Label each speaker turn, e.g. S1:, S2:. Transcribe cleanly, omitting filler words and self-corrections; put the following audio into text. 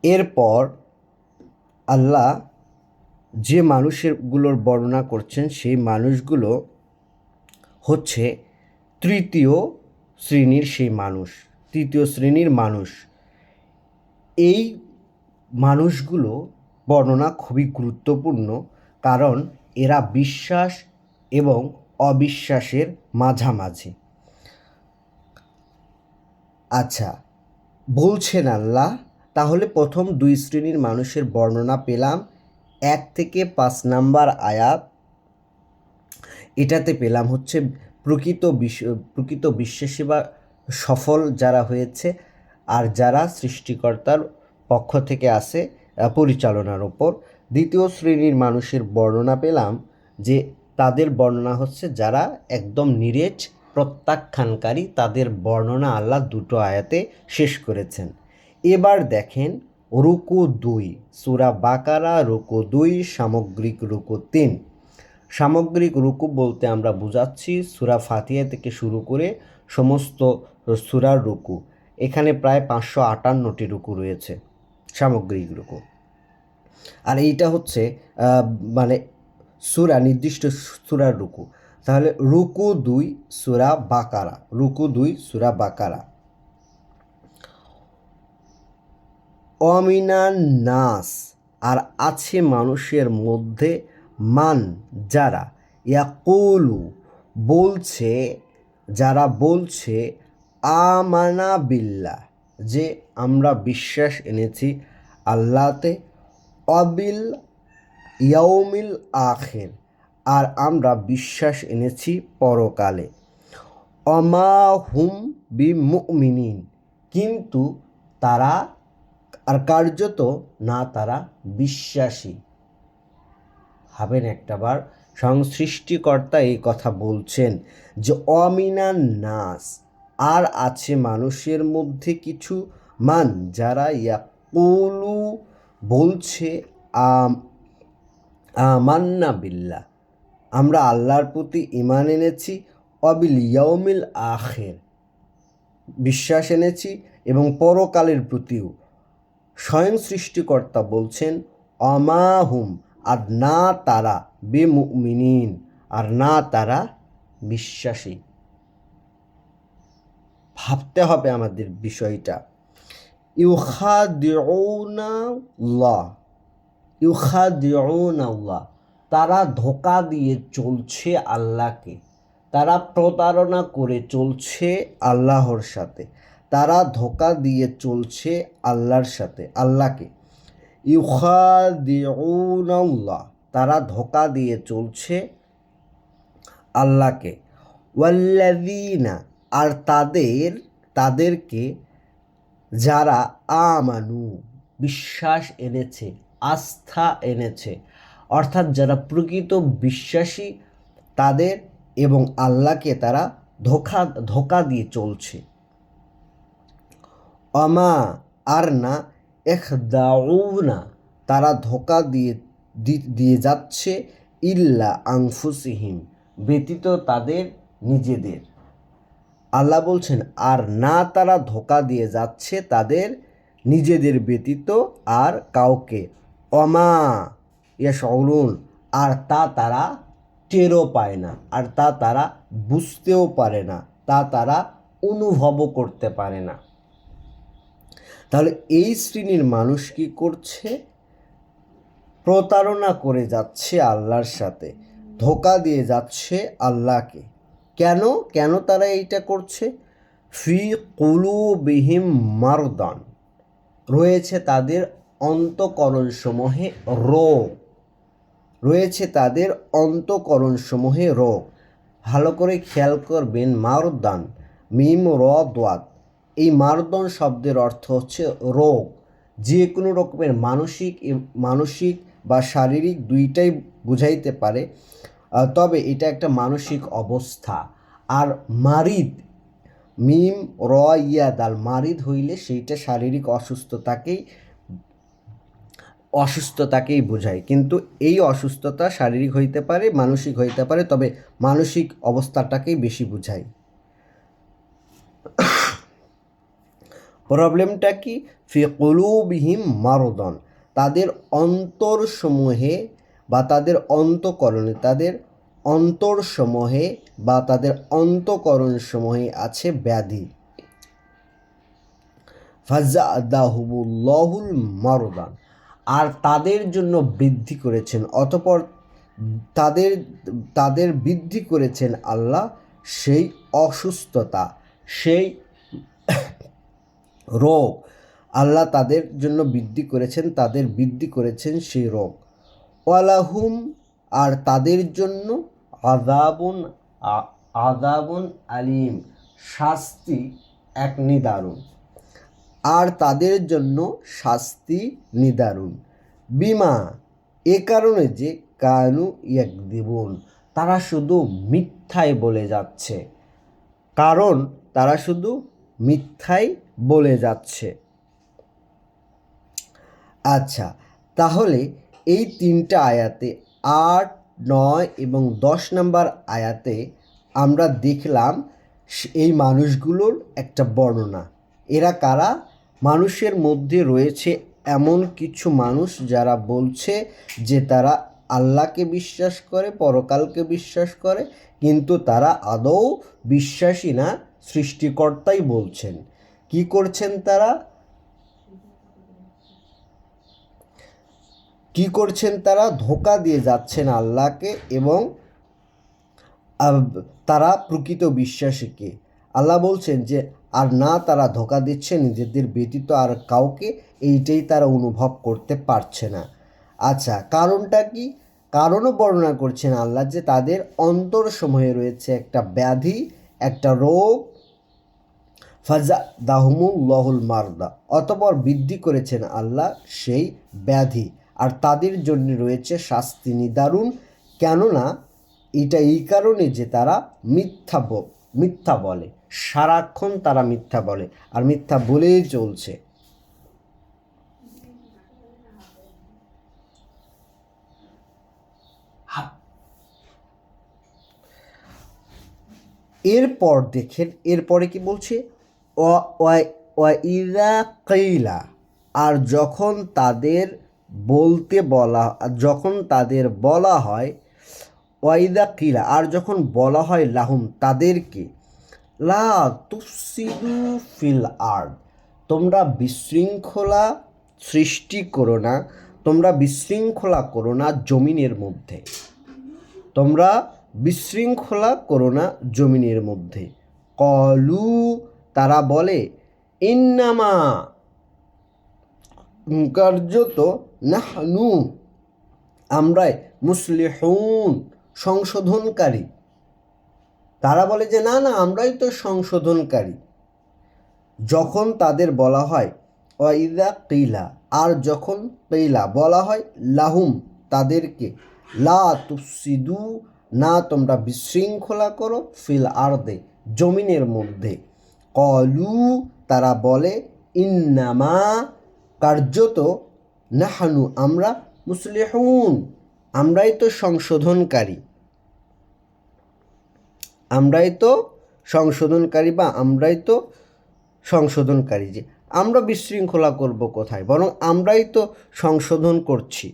S1: এরপর আল্লাহ যে মানুষগুলোর বর্ণনা করছেন সেই মানুষগুলো হচ্ছে তৃতীয় শ্রেণীর মানুষ। এই মানুষগুলো বর্ণনা খুবই গুরুত্বপূর্ণ, কারণ এরা বিশ্বাস এবং অবিশ্বাসের মাঝামাঝি। আচ্ছা, বলছেন আল্লাহ, তাহলে প্রথম 2 শ্রেণীর মানুষের বর্ণনা পেলাম 1 থেকে 5 নাম্বার আয়াত। এটাতে পেলাম হচ্ছে প্রকৃত বিশ্বাসী বা সফল যারা হয়েছে, আর যারা সৃষ্টিকর্তার পক্ষ থেকে আসে পরিচালনার ওপর। দ্বিতীয় শ্রেণীর মানুষের বর্ণনা পেলাম যে তাদের বর্ণনা হচ্ছে যারা একদম নিরেট প্রত্যাখ্যানকারী, তাদের বর্ণনা আল্লাহ 2টো আয়াতে শেষ করেছেন। এবার দেখেন রুকু 2, সূরা বাকারা রুকু 2, সামগ্রিক রুকু 3। সামগ্রিক রুকু বলতে আমরা বুঝাচ্ছি সূরা ফাতিহা থেকে শুরু করে সমস্ত সূরার রুকু। এখানে প্রায় 558টি রুকু রয়েছে সামগ্রিক রুকু। আর এইটা হচ্ছে মানে নির্দিষ্ট সূরার রুকু। তাহলে রুকু 2 সূরা বাকারা। অমিনান নাস, আর আছে মানুষের মধ্যে, মান যারা, ইয়াকুলু বলছে আমানা বিল্লাহ যে আমরা বিশ্বাস এনেছি আল্লাহতে, অবিল ইয়াউমিল আখির আর আমরা বিশ্বাস এনেছি পরকালে, অমা হুম বিমুমিনিন কিন্তু তারা কার্যত না তারা বিশ্বাসী। ভাবেন একটাবার, স্বয়ং সৃষ্টিকর্তা এই কথা বলছেন যে অমিনান নাস, আর আছে মানুষের মধ্যে কিছু মান যারা ইয়াকুলু বলছে আমান্না বিল্লাহ আমরা আল্লাহর প্রতি ঈমান এনেছি, অবিল ইয়াউমিল আখির বিশ্বাস এনেছি, এবং পরকালের প্রতিও। স্বয়ং সৃষ্টিকর্তা বলছেন অমাহুম, আর না তারা বিমুমিনিন, আর না তারা বিশ্বাসী। ভাবতে হবে আমাদের বিষয়টা। ইউখাদিউনাল্লাহ তারা ধোঁকা দিয়ে চলছে আল্লাহকে, তারা প্রতারণা করে চলছে আল্লাহর সাথে, তারা ধোঁকা দিয়ে চলছে আল্লাহকে। ইউখাদিউনাল্লাহ তারা ধোঁকা দিয়ে চলছে আল্লাহকে। ওয়াল্লাযীনা আর তাদেরকে যারা আমানু বিশ্বাস এনেছে, আস্থা এনেছে, অর্থাৎ যারা প্রকৃত বিশ্বাসী তাদের এবং আল্লাহকে তারা ধোঁকা দিয়ে চলছে। অমা আর না ইখদাউনা তারা ধোঁকা দিয়ে যাচ্ছে ইল্লা আনফুসিহিম ব্যতীত তাদের নিজেদের। আল্লাহ বলছেন আর না তারা ধোঁকা দিয়ে যাচ্ছে তাদের নিজেদের ব্যতীত আর কাউকে। অমা ইয়াশউরুন আর তা তারা টেরও পায় না, আর তা তারা বুঝতেও পারে না, তা তারা অনুভবও করতে পারে না। তাহলে এই শ্রেণীর মানুষ কি করছে? প্রতারণা করে যাচ্ছে আল্লাহর সাথে, ধোঁকা দিয়ে যাচ্ছে আল্লাহকে। কেন তারা এইটা করছে? ফি কুলুবিহিম মারদান রয়েছে তাদের অন্তঃকরণসমূহে রোগ। ভালো করে খেয়াল করবেন, মারদান মিম র দাদ, এই মারদান শব্দের অর্থ হচ্ছে রোগ। যে কোনো রকমের মানসিক বা শারীরিক দুইটাই বুঝাইতে পারে, তবে এটা একটা মানসিক অবস্থা। আর মারিদ মিম র ইয়া দাল মারিদ হইলে সেইটা শারীরিক অসুস্থতাকেই বোঝায়, কিন্তু এই অসুস্থতা শারীরিক হইতে পারে, মানসিক হইতে পারে, তবে মানসিক অবস্থাটাকেই বেশি বোঝায়। প্রবলেমটা কি? ফি কুলুবিহিম মারদন, তাদের অন্তরসমূহে বা তাদের অন্তঃকরণে, তাদের অন্তরসমূহে বা তাদের অন্তঃকরণসমূহে আছে ব্যাধি। ফাজাদাহুমুল্লাহুল মারদান, আর তাদের জন্য বৃদ্ধি করেছেন, অতঃপর তাদের তাদের বৃদ্ধি করেছেন আল্লাহ সেই অসুস্থতা, সেই রোগ। আল্লাহ তাদের জন্য বৃদ্ধি করেছেন, তাদের বৃদ্ধি করেছেন সেই রোগ। ওয়ালাহুম, আর তাদের জন্য আযাবুন আলিম, শাস্তি এক নিদারুণ, আর তাদের জন্য শাস্তি নিদারুণ। বিমা, এ কারণে যে কানু ইয়াকদিবুন, তারা শুধু মিথ্যাই বলে যাচ্ছে, কারণ তারা শুধু মিথ্যাই বলে যাচ্ছে। আচ্ছা, তাহলে এই তিনটা আয়াতে 8, 9 এবং 10 নম্বর আয়াতে আমরা দেখলাম এই মানুষগুলোর একটা বর্ণনা। এরা কারা? মানুষের মধ্যে রয়েছে এমন কিছু মানুষ যারা বলছে যে তারা আল্লাহকে বিশ্বাস করে, পরকালকে বিশ্বাস করে, কিন্তু তারা আদৌ বিশ্বাসী না, সৃষ্টিকর্তাই বলছেন। কি করছেন তারা? কি করছেন তারা? ধোঁকা দিয়ে যাচ্ছেন আল্লাহকে এবং তারা প্রকৃত বিশ্বাসীকে। আল্লাহ বলছেন যে আর না তারা ধোঁকা দিচ্ছে নিজেদের ব্যতীত আর কাউকে, এইটাই তারা অনুভব করতে পারছে না। আচ্ছা, কারণটা কি? কারণও বর্ণনা করছেন আল্লাহ যে তাদের অন্তরসমূহে রয়েছে একটা ব্যাধি, একটা রোগ। ফাজাদাহুমুল্লাহুল মারদা, অতঃপর বৃদ্ধি করেছেন আল্লাহ সেই ব্যাধি, আর তাদের জন্য রয়েছে শাস্তি নিদারুণ। কেননা এটা এই কারণে যে তারা মিথ্যা বলে, সারাক্ষণ তারা মিথ্যা বলে, আর মিথ্যা বলেই চলছে। এরপর দেখেন, এরপরে কি বলছে? ওয়াইদা কিলা, আর যখন তাদের বলা হয়, ওয়াইদা কিলা, আর যখন বলা হয় লাহুম তাদেরকে, লা তুফসিদু ফিল আরদ, তোমরা বিশৃঙ্খলা সৃষ্টি করো না, তোমরা বিশৃঙ্খলা করো না জমিনের মধ্যে, তোমরা বিশৃঙ্খলা করো না জমিনের মধ্যে। কলু, তারা বলে, ইন্নামা, কার্যত, নাহনু, আমরাই, মুসলিহুন, সংশোধনকারী। তারা বলে যে না না, আমরাই তো সংশোধনকারী। যখন তাদের বলা হয় ওয়াইদা কিলা, আর যখন কিলা বলা হয় লাহুম তাদেরকে, লা তুফসিদু, না তোমরা বিশৃঙ্খলা করো, ফিল আরদে জমিনের মধ্যে। কলু, তারা বলে, ইন্নামা, কার্যত, নাহানু, আমরা, মুসলিহুন, আমরাই তো সংশোধনকারী, আমরাই তো সংশোধনকারী, বা আমরাই তো সংশোধনকারী। যে আমরা বিশৃঙ্খলা করব কোথায়, বরং আমরাই তো সংশোধন করছি।